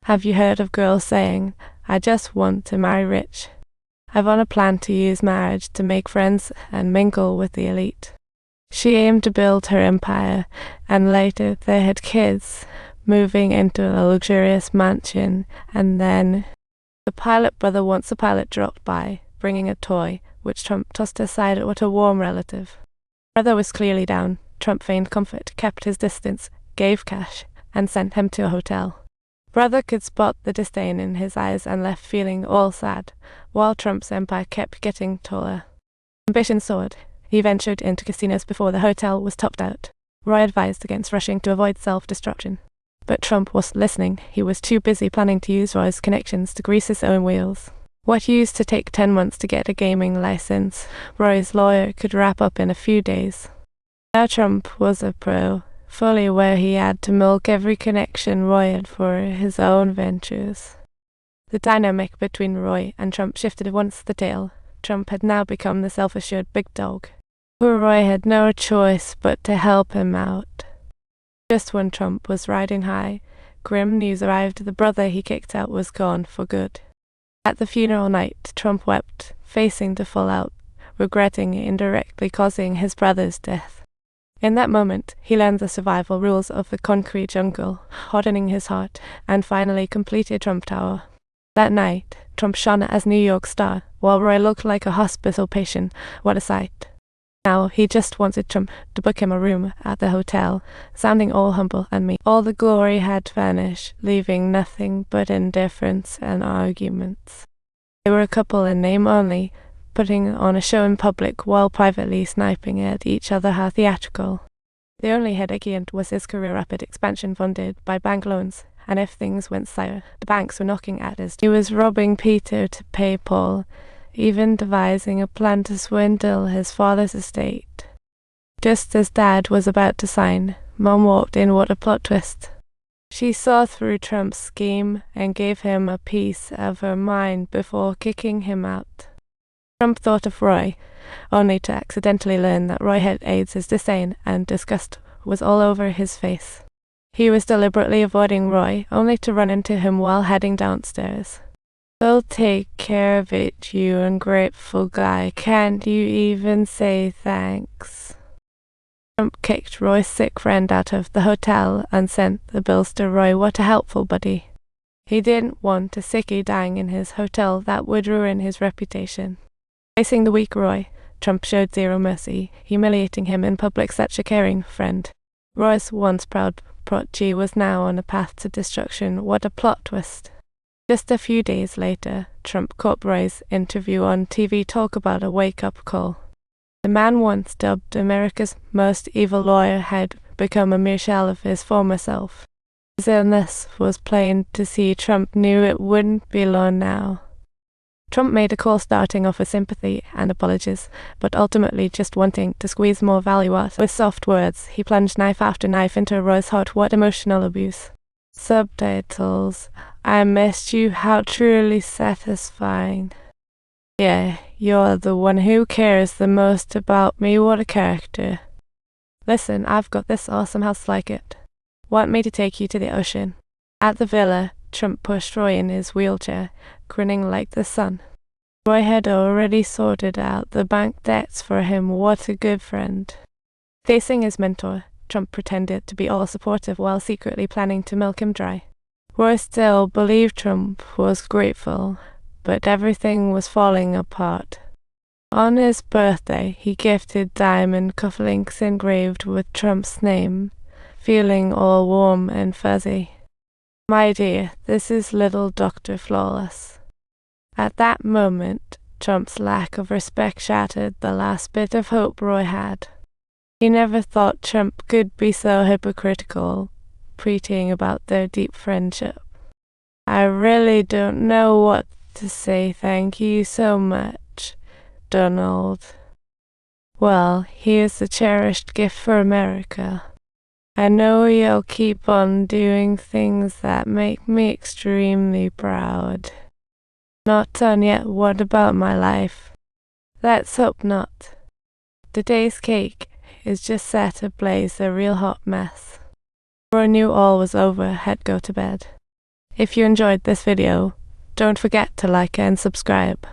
Have you heard of girls saying, I just want to marry rich? I've on a plan to use marriage to make friends and mingle with the elite. She aimed to build her empire, and later they had kids, moving into a luxurious mansion, and then the pilot brother once a pilot dropped by, bringing a toy, which Trump tossed aside with a warm relative. Brother was clearly down. Trump feigned comfort, kept his distance, gave cash, and sent him to a hotel. Brother could spot the disdain in his eyes and left feeling all sad, while Trump's empire kept getting taller. Ambition soared. He ventured into casinos before the hotel was topped out. Roy advised against rushing to avoid self-destruction. But Trump wasn't listening. He was too busy planning to use Roy's connections to grease his own wheels. What used to take 10 months to get a gaming license, Roy's lawyer could wrap up in a few days. Now Trump was a pro, fully aware he had to milk every connection Roy had for his own ventures. The dynamic between Roy and Trump shifted once the tail. Trump had now become the self-assured big dog. Poor Roy had no choice but to help him out. Just when Trump was riding high, grim news arrived. The brother he kicked out was gone for good. At the funeral night, Trump wept, facing the fallout, regretting indirectly causing his brother's death. In that moment, he learned the survival rules of the concrete jungle, hardening his heart, and finally completed Trump Tower. That night, Trump shone as New York star, while Roy looked like a hospital patient. What a sight. Now, he just wanted Trump to book him a room at the hotel, sounding all humble and meek. All the glory had vanished, leaving nothing but indifference and arguments. They were a couple in name only, putting on a show in public while privately sniping at each other how theatrical. The only headache he had was his career rapid expansion funded by bank loans, and if things went sour, the banks were knocking at his door. He was robbing Peter to pay Paul, even devising a plan to swindle his father's estate. Just as Dad was about to sign, Mom walked in. What a plot twist. She saw through Trump's scheme and gave him a piece of her mind before kicking him out. Trump thought of Roy, only to accidentally learn that Roy had AIDS. His disdain and disgust was all over his face. He was deliberately avoiding Roy, only to run into him while heading downstairs. "They'll take care of it, you ungrateful guy. Can't you even say thanks?" Trump kicked Roy's sick friend out of the hotel and sent the bills to Roy. What a helpful buddy. He didn't want a sickie dying in his hotel. That would ruin his reputation. Facing the weak Roy, Trump showed zero mercy, humiliating him in public. Such a caring friend. Roy's once proud protege was now on a path to destruction. What a plot twist. Just a few days later, Trump caught Roy's interview on TV. Talk about a wake-up call. The man once dubbed America's most evil lawyer had become a mere shell of his former self. His illness was plain to see. Trump knew it wouldn't be long now. Trump made a call starting off with sympathy and apologies, but ultimately just wanting to squeeze more value out. With soft words, he plunged knife after knife into Roy's heart. What emotional abuse. Subtitles. I missed you. How truly satisfying. Yeah, you're the one who cares the most about me. What a character. Listen, I've got this awesome house like it. Want me to take you to the ocean? At the villa, Trump pushed Roy in his wheelchair, grinning like the sun. Roy had already sorted out the bank debts for him. What a good friend. Facing his mentor, Trump pretended to be all supportive while secretly planning to milk him dry. Roy still believed Trump was grateful, but everything was falling apart. On his birthday, he gifted diamond cufflinks engraved with Trump's name, feeling all warm and fuzzy. My dear, this is little Dr. Flawless. At that moment, Trump's lack of respect shattered the last bit of hope Roy had. He never thought Trump could be so hypocritical, preaching about their deep friendship. I really don't know what to say. Thank you so much, Donald. Well, here's a cherished gift for America. I know you'll keep on doing things that make me extremely proud. Not done yet. What about my life? Let's hope not. Today's cake is just set ablaze, a real hot mess. Roy knew all was over, had go to bed. If you enjoyed this video, don't forget to like and subscribe.